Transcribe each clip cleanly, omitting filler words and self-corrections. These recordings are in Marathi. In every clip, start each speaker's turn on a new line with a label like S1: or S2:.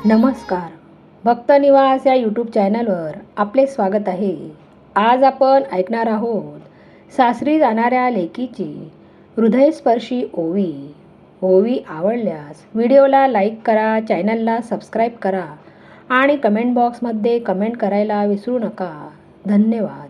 S1: नमस्कार, भक्तनिवास या यूट्यूब चॅनलवर आपले स्वागत आहे. आज आपण ऐकणार आहोत सासरी जाणाऱ्या लेकीची हृदयस्पर्शी ओवी. ओवी आवडल्यास व्हिडिओला लाईक करा, चॅनलला सबस्क्राईब करा आणि कमेंट बॉक्समध्ये कमेंट करायला विसरू नका. धन्यवाद.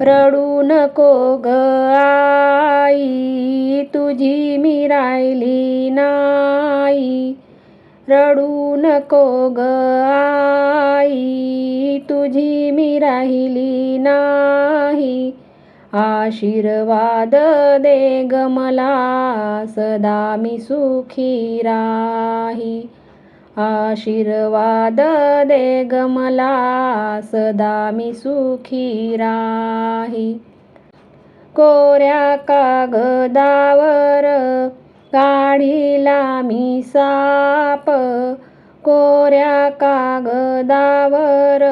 S1: रडू नको ग आई, तुझी मी राहिली नाही. रडू नको ग आई, तुझी मी राहिली नाही. आशीर्वाद दे ग मला, सदा मी सुखी राही. आशीर्वाद दे ग मला, सदा मी सुखी राही. कोऱ्या कागदावर काढिला मी साप. कोऱ्या कागदावर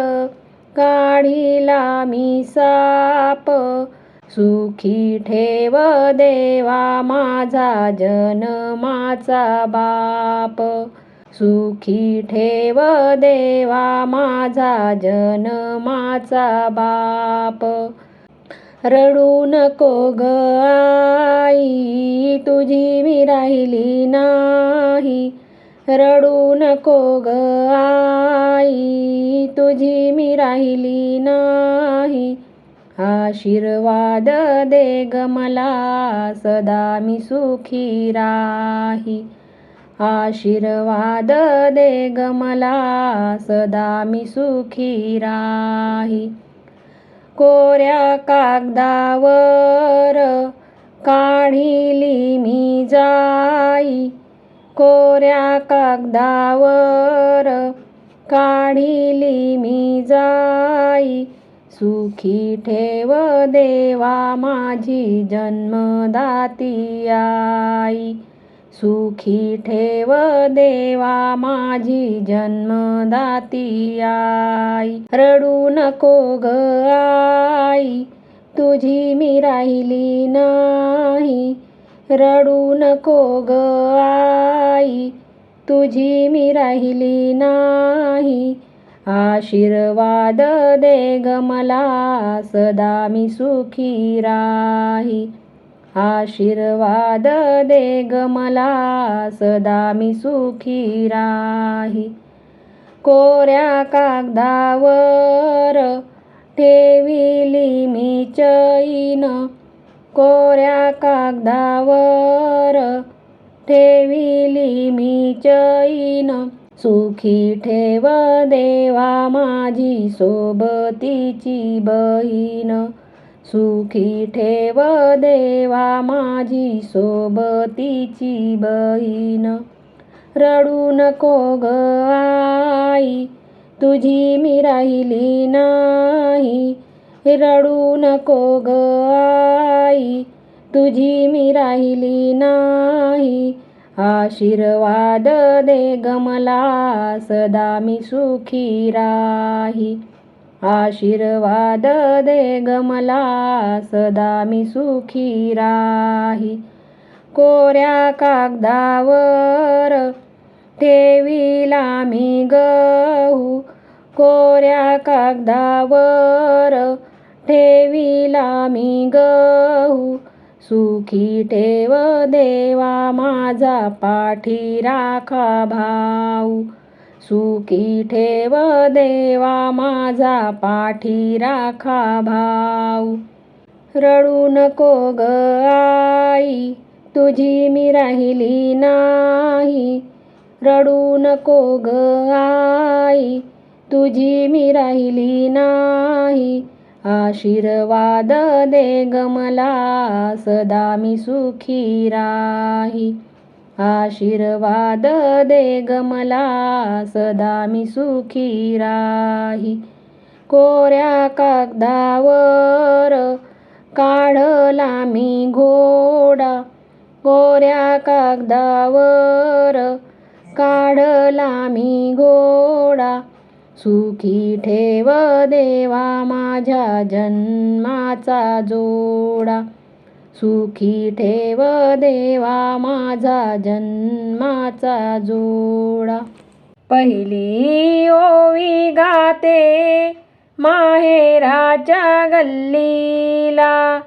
S1: काढिला मी साप. सुखी ठेव देवा माझा जन्माचा बाप. सुखी ठेव देवा माझा जन्माचा बाप. रडू नको ग आई, तुझी मी राहिली नाही. रडू नको ग आई, तुझी मी राहिली नाही. आशीर्वाद दे ग मला, सदा मी सुखी राही. आशीर्वाद दे ग मला, सदा मी सुखी राही. कोऱ्या कागदावर काढिली मी जाई. कोऱ्या कागदावर काढिली मी जाई. सुखी ठेव देवा माझी जन्मदाती आई. सुखी ठेव देवा माझी जन्मदाती आई. रडू नको ग आई, तुझी मी राहिली नाही. रडू नको ग आई, तुझी मी राहिली नाही. आशीर्वाद दे ग मला, सदा मी सुखी राही. आशीर्वाद दे ग मला, सदा मी सुखी राही. कोऱ्या कागदावर ठेविली मी चैन. कोऱ्या कागदावर ठेविली मी चैन. सुखी ठेव देवा माझी सोबतीची बहीण. सुखी ठेव देवा माझी सोबतीची बहीण. रडू नको ग आई, तुझी मी राहिली नाही. रडू नको ग आई, तुझी मी राहिली नाही. आशीर्वाद दे ग मला, सदा मी सुखी राही. आशीर्वाद दे ग मला, सदा मी सुखी राही. कोऱ्या कागदावर ठेविला मी गहू. कोऱ्या कागदावर ठेविला मी गहू. सुखी ठेव देवा माझा पाठी राखा भाऊ. सुखी ठेव देवा माझा पाठी राखा भाऊ. रडू नको ग आई, तुझी मी राहिली नाही. रडू नको ग आई, तुझी मी राहिली नाही. आशीर्वाद दे ग मला, सदा मी सुखी राही. आशीर्वाद दे ग मला, सदा मी सुखी राही. कोऱ्या कागदावर काढला मी घोडा. कोऱ्या कागदावर काढला मी घोडा. सुखी ठेव देवा माझ्या जन्माचा जोडा. सुखी ठेव देवा माझा जन्माचा जोडा. पहिली ओवी गाते माहेराच्या गल्लीला,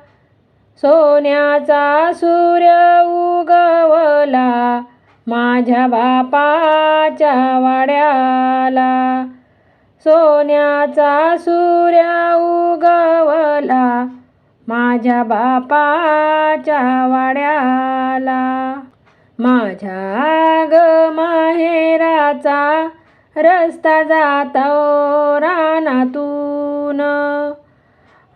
S1: सोन्याचा सूर्य उगवला माझ्या बापाच्या वाड्याला. सोन्याचा सूर्य उगवला माझ्या बापाच्या वाड्याला. माझ्या ग माहेराचा रस्ता जातो रानातून,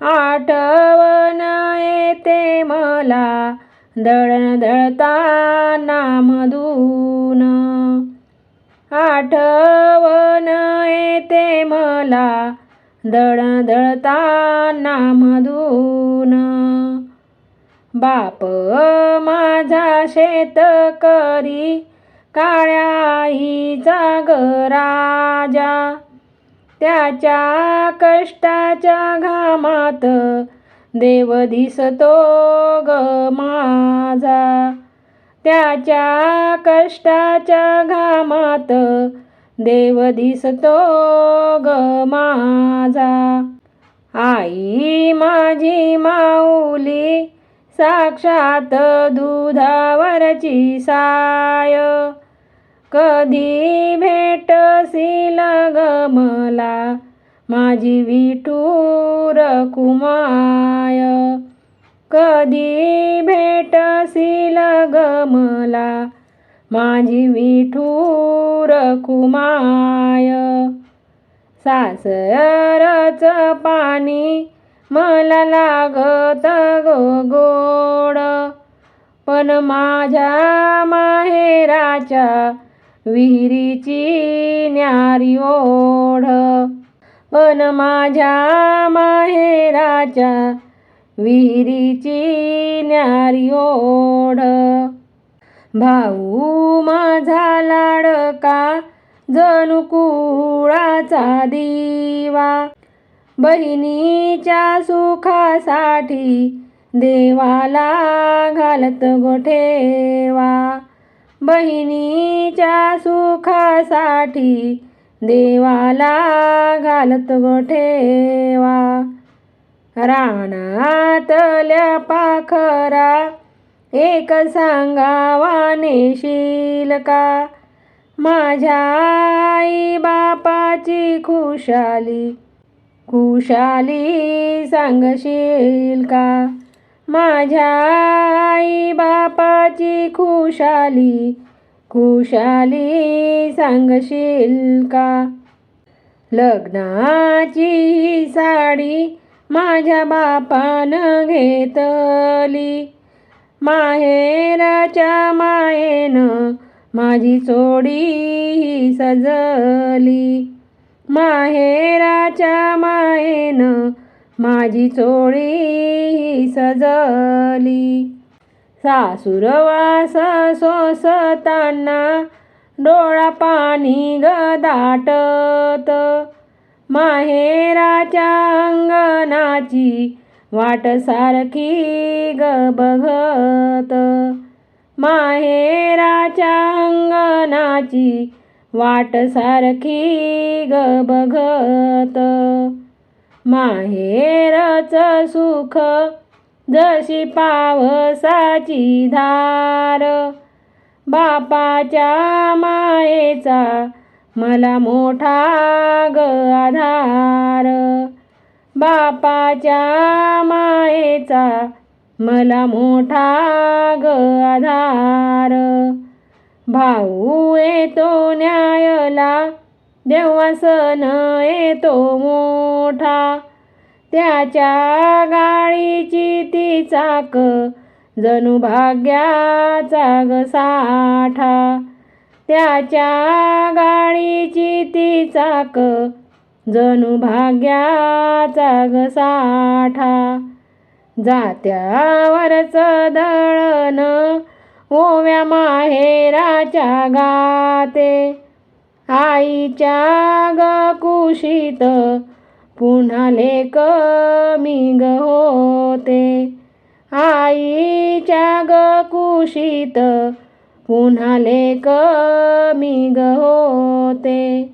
S1: आठवण येते मला दळण दळताना मधून. आठवण येते मला दळण दळताना मधून. बाप माझा शेतकरी काळ्या आईचा ग राजा, त्याच्या कष्टाच्या घामात देव दिसतो ग माझा. त्याच्या कष्टाच्या घामात देव दिसतो ग माझा. आई माझी माऊली साक्षात दुधावरची साय, कधी भेटशील ग मला माझी विठूर कुमाय. कधी भेटशील ग मला माझी विठूर कुमाय. सासरच पाणी मला लागत गो गोड, पण माझ्या माहेराच्या विहिरीची न्यारी ओढ. पण माझ्या माहेराच्या विहिरीची न्यारी ओढ. भाऊ माझा लाडका जणू कुळाचा दिवा, बहिणीच्या सुखासाठी देवाला घालत गोठेवा. बहिणीच्या सुखासाठी देवाला घालत गोठेवा. रानातल्या पाखरा एक सांगावा नेशील का, माझ्या आई बापाची खुशाली खुशाली सांगशील का. माझ्या आई बापाची खुशाली खुशाली सांगशील का. लग्नाची साडी माझ्या बापानं घेतली, माहेराच्या मायेनं माझी चोडी सजली. माहेराच्या मायेनं माझी चोळी सजली. सासूरवास सोसताना डोळा पाणी ग दाटत, माहेराच्या अंगणाची वाट सारखी ग बघत. माहेराच्या अंगणाची वाट सारखी ग बघत. माहेरच सुख जशी पावसाची धार, बापाच्या मायेचा मला मोठा ग आधार. बापाच्या मायेचा मला मोठा ग आधार. भाऊ येतो न्यायला जेव्हा सण येतो मोठा, त्याच्या गाडीची ती चाक जणू भाग्याचा ग साठा. त्याच्या गाडीची ती चाक जणू भाग्याचा ग साठा. जात्यावरच दळण ओव्या माहेराच्या गाते, आईच्या ग कुशीत पुन्हा लेक मी ग होते. आईच्या ग कुशीत पुन्हा लेक मी ग होते.